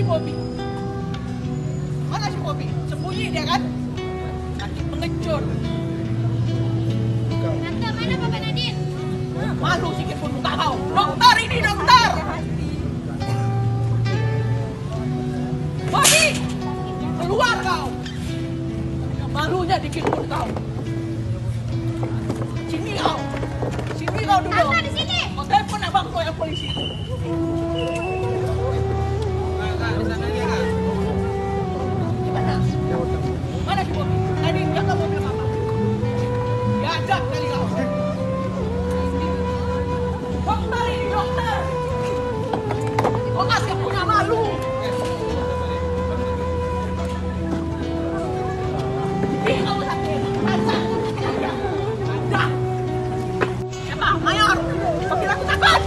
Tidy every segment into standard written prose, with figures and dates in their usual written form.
Bobby? Mana si Bobby? Sembunyi dia kan? Sakit pengecut. Tante, mana Bapak Nadine? Malu sikit pun muka kau. Dokter ini, dokter! Bobby! Keluar kau! Malunya dikit pun kau. Sini kau. Sini kau dulu. Tante, di sini. Kau telepon abang kau yang polisi. Gimana? Mana si Bobby? Tadi jaga mobil mama. Diajak kali kau. Dokter ini, dokter! Kau kasih punya malu. Ini kamu sakit. Rasa. Ada. Siapa? Mayor. Mobil aku takut.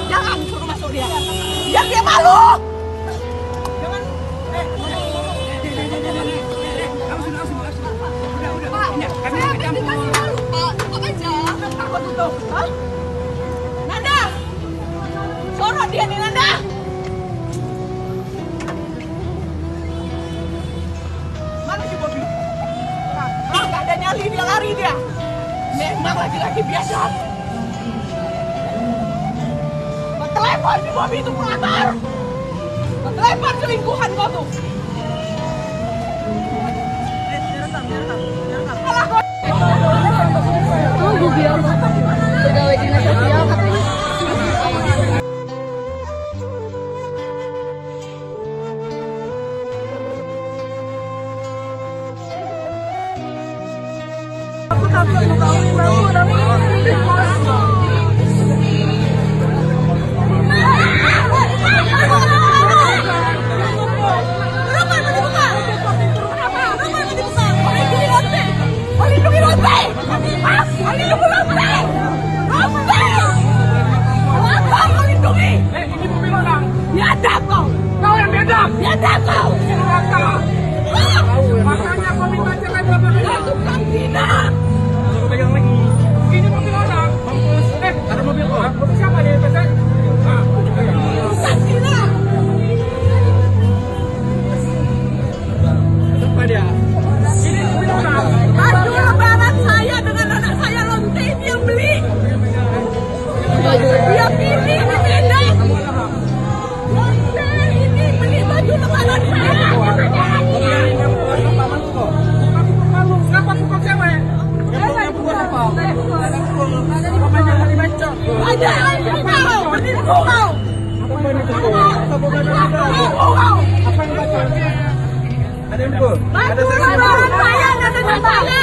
Jangan suruh masuk dia. Biar dia malu. Jangan. Saya dikasih malu, Pak. Tutup aja. Aku tutup. Hah? Nanda. Sorot dia nih, Nanda. Mana si Bobby? Nggak ada nyali, dia lari dia. Memang laki-laki biasa. Telepon si Bobby itu pelakor. Telepon selingkuhan kau tuh. Alah kau. Oh, gue bilang pegawai dinas sosial katanya. Aku takut biadab kau! Kau yang biadab! Biadab kau! Makanya kau minta cerai berapa kali? Itu kan tidak! Suruh pegang lagi. Ini mobil orang. Mampus. Ada mobil kau? Mobil siapa nih? Pesan? Bukan tidak! Apa dia? Ini mobil orang. Baju lebaran saya dengan anak saya lonte ini yang beli. Dia pilih ini beda. Ini beli baju lebaran saya. Kenapa pukul cewek? Yang pukul siapa? Apanya dari becok? Ada kau, penipu kau. Apa penipu? Apa yang becok? Ada yang pukul? Baju lebaran saya dan dengan saya.